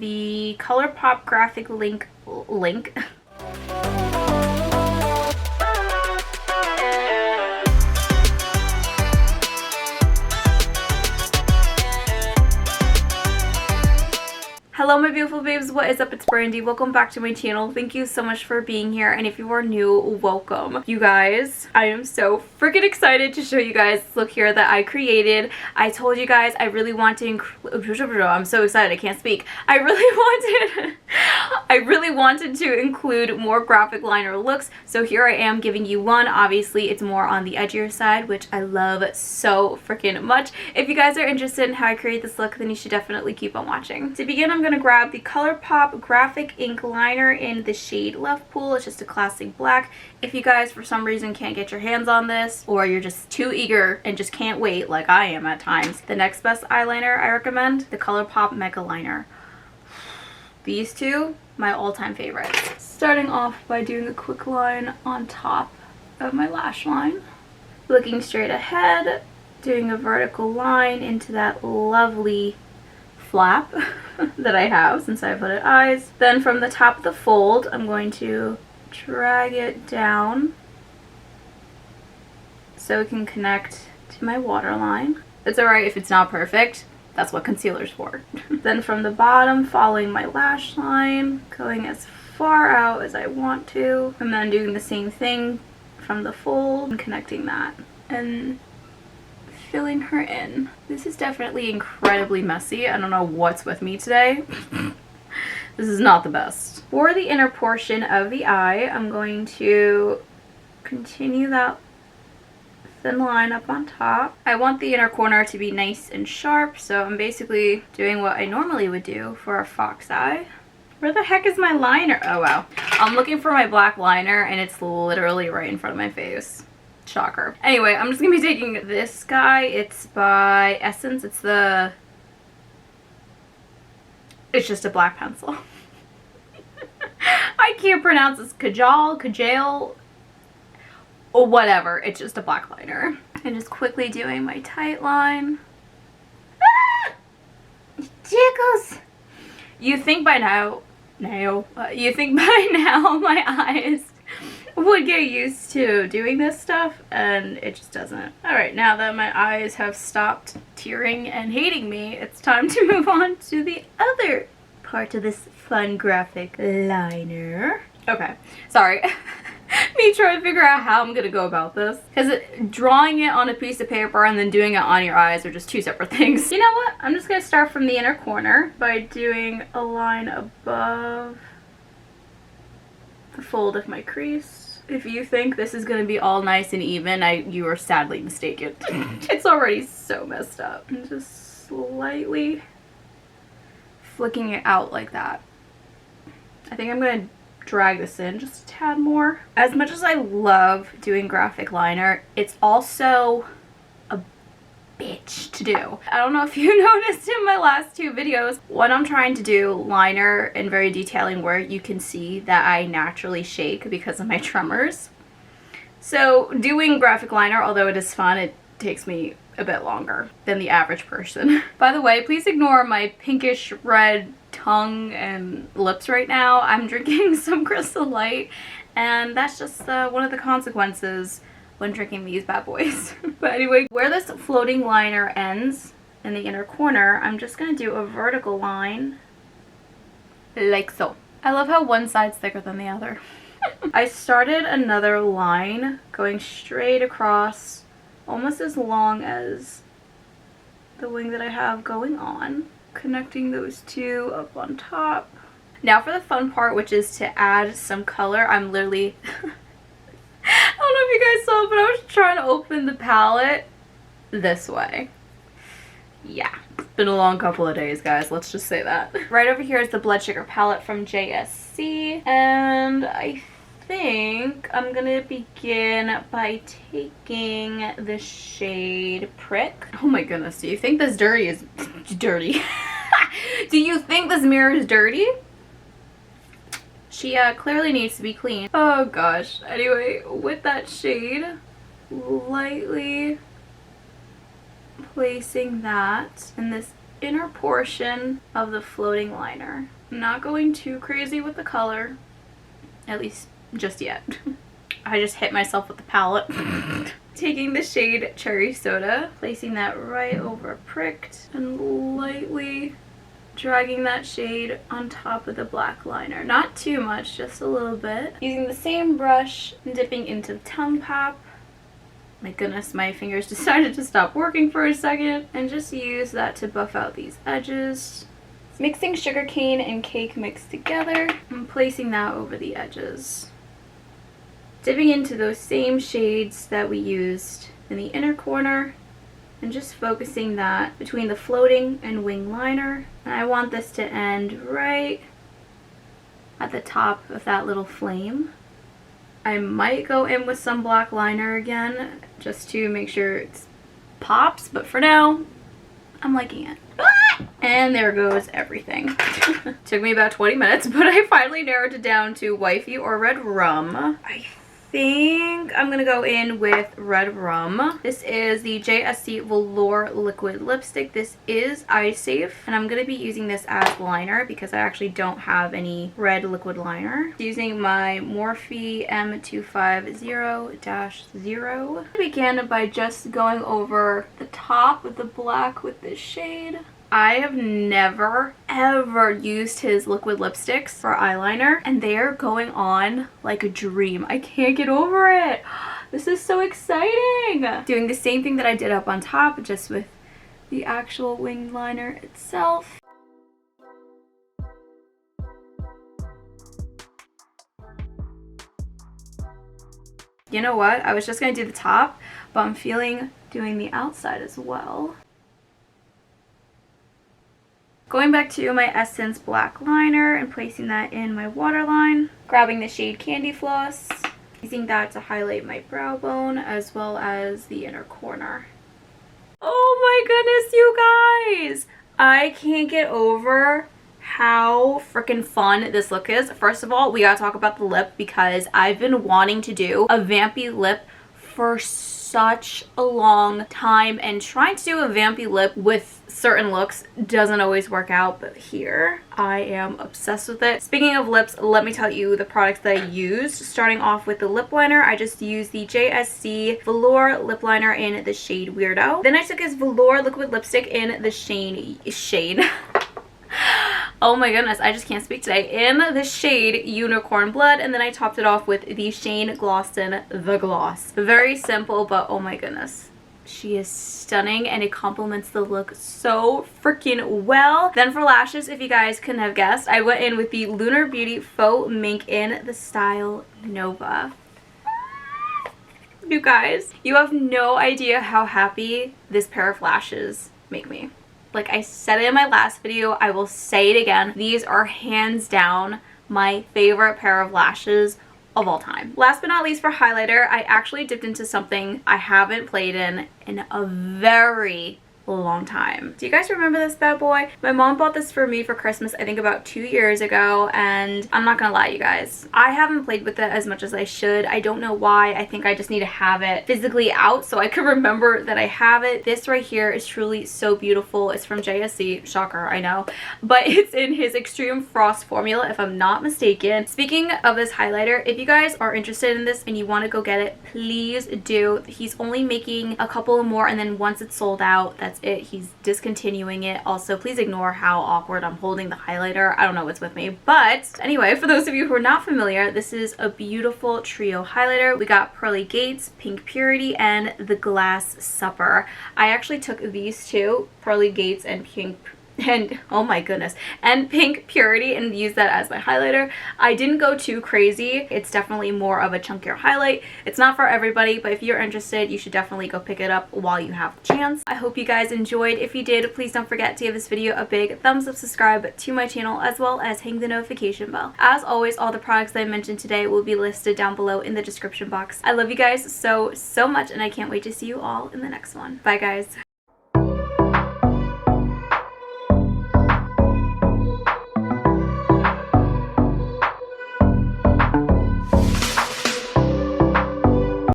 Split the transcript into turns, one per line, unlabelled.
the Colourpop graphic link. Hello my beautiful babes, what is up? It's Brandi. Welcome back to my channel. Thank you so much for being here, and if you are new, welcome. You guys, I am so freaking excited to show you guys this look here that I created. I told you guys I really want to I'm so excited I can't speak. I really wanted to include more graphic liner looks, so here I am giving you one. Obviously it's more on the edgier side, which I love so freaking much. If you guys are interested in how I create this look, then you should definitely keep on watching. To begin, I'm going to grab the Colourpop graphic ink liner in the shade LovePool. It's just a classic black. If you guys for some reason can't get your hands on this, or you're just too eager and just can't wait like I am at times, the next best eyeliner I recommend, the Colourpop MegaLiner. These two, my all-time favorites. Starting off by doing a quick line on top of my lash line. Looking straight ahead, doing a vertical line into that lovely flap that I have since I put it eyes. Then from the top of the fold, I'm going to drag it down so it can connect to my waterline. It's alright if it's not perfect. That's what concealer's for. Then from the bottom, following my lash line, going as far out as I want to, and then doing the same thing from the fold and connecting that and filling her in. This is definitely incredibly messy. I don't know what's with me today. This is not the best. For the inner portion of the eye, I'm going to continue that thin line up on top. I want the inner corner to be nice and sharp, so I'm basically doing what I normally would do for a fox eye. Where the heck is my liner? Oh wow. I'm looking for my black liner and it's literally right in front of my face. Shocker. Anyway, I'm just gonna be taking this guy. It's by Essence. It's just a black pencil. I can't pronounce this. Kajal, or whatever. It's just a black liner. And just quickly doing my tight line. Ah! Jiggles! You think by now my eyes would get used to doing this stuff, and it just doesn't. Alright, now that my eyes have stopped tearing and hating me, it's time to move on to the other part of this fun graphic liner. Okay, sorry. Me trying to figure out how I'm gonna go about this, because drawing it on a piece of paper and then doing it on your eyes are just two separate things. You know what? I'm just gonna start from the inner corner by doing a line above the fold of my crease. If you think this is going to be all nice and even, you are sadly mistaken. It's already so messed up. And just slightly flicking it out like that. I think I'm going to drag this in just a tad more. As much as I love doing graphic liner, it's also a bitch to do. I don't know if you noticed in my last two videos, when I'm trying to do liner and very detailing work, you can see that I naturally shake because of my tremors. So doing graphic liner, although it is fun, it takes me a bit longer than the average person. By the way, please ignore my pinkish red tongue and lips right now. I'm drinking some Crystal Light, and that's just one of the consequences when drinking these bad boys. But anyway, where this floating liner ends in the inner corner, I'm just gonna do a vertical line like so. I love how one side's thicker than the other. I started another line going straight across, almost as long as the wing that I have going on, connecting those two up on top. Now for the fun part, which is to add some color. I'm literally I don't know if you guys saw, but I was trying to open the palette this way. Yeah, it's been a long couple of days, guys. Let's just say that. Right over here is the Blood Sugar palette from JSC, and I think I'm gonna begin by taking the shade Prick. Oh my goodness, do you think this dirty is dirty? Do you think this mirror is dirty? She clearly needs to be clean. Oh gosh. Anyway, with that shade, lightly placing that in this inner portion of the floating liner. I'm not going too crazy with the color, at least just yet. I just hit myself with the palette. Taking the shade Cherry Soda, placing that right over Pricked, and lightly dragging that shade on top of the black liner. Not too much, just a little bit. Using the same brush, dipping into the tongue pop. My goodness, my fingers decided to stop working for a second. And just use that to buff out these edges. Mixing sugarcane and cake mix together and placing that over the edges. Dipping into those same shades that we used in the inner corner and just focusing that between the floating and wing liner. And I want this to end right at the top of that little flame. I might go in with some black liner again just to make sure it pops, but for now, I'm liking it. And there goes everything. Took me about 20 minutes, but I finally narrowed it down to Wifey or Redrum. I think I'm gonna go in with Redrum. This is the JSC Velour liquid lipstick. This is eye safe, and I'm gonna be using this as liner because I actually don't have any red liquid liner. Using my Morphe M250-0. I began by just going over the top of the black with this shade. I have never ever used his liquid lipsticks for eyeliner, and they are going on like a dream. I can't get over it. This is so exciting. Doing the same thing that I did up on top, just with the actual wing liner itself. You know what? I was just gonna do the top, but I'm feeling doing the outside as well. Going back to my Essence black liner and placing that in my waterline. Grabbing the shade Candy Floss. Using that to highlight my brow bone as well as the inner corner. Oh my goodness, you guys! I can't get over how freaking fun this look is. First of all, we gotta talk about the lip because I've been wanting to do a vampy lip for such a long time, and trying to do a vampy lip with certain looks doesn't always work out, but here I am obsessed with it. Speaking of lips, let me tell you the products that I used. Starting off with the lip liner, I just used the JSC Velour lip liner in the shade Weirdo. Then I took his Velour liquid lipstick in the shade oh my goodness, I just can't speak today. In the shade Unicorn Blood, and then I topped it off with the Shane Glossin The Gloss. Very simple, but oh my goodness. She is stunning, and it complements the look so freaking well. Then for lashes, if you guys couldn't have guessed, I went in with the Lunar Beauty Faux Mink in the style Nova. You guys, you have no idea how happy this pair of lashes make me. Like I said it in my last video, I will say it again. These are hands down my favorite pair of lashes of all time. Last but not least, for highlighter, I actually dipped into something I haven't played in a very long time. Do you guys remember this bad boy? My mom bought this for me for Christmas, I think about 2 years ago, and I'm not gonna lie, you guys, I haven't played with it as much as I should. I don't know why. I think I just need to have it physically out so I can remember that I have it. This right here is truly so beautiful. It's from JSC, shocker, I know, but it's in his Extreme Frost formula if I'm not mistaken. Speaking of this highlighter, if you guys are interested in this and you want to go get it, please do. He's only making a couple more, and then once it's sold out, that's it. He's discontinuing it. Also, please ignore how awkward I'm holding the highlighter. I don't know what's with me. But anyway, for those of you who are not familiar, this is a beautiful trio highlighter. We got Pearly Gates, Pink Purity, and the Glass Supper. I actually took these two, Pearly Gates and Pink oh my goodness, and Pink Purity, and use that as my highlighter. I didn't go too crazy. It's definitely more of a chunkier highlight. It's not for everybody, but if you're interested, you should definitely go pick it up while you have the chance. I hope you guys enjoyed. If you did, please don't forget to give this video a big thumbs up, subscribe to my channel, as well as hang the notification bell. As always, all the products that I mentioned today will be listed down below in the description box. I love you guys so much, and I can't wait to see you all in the next one. Bye guys.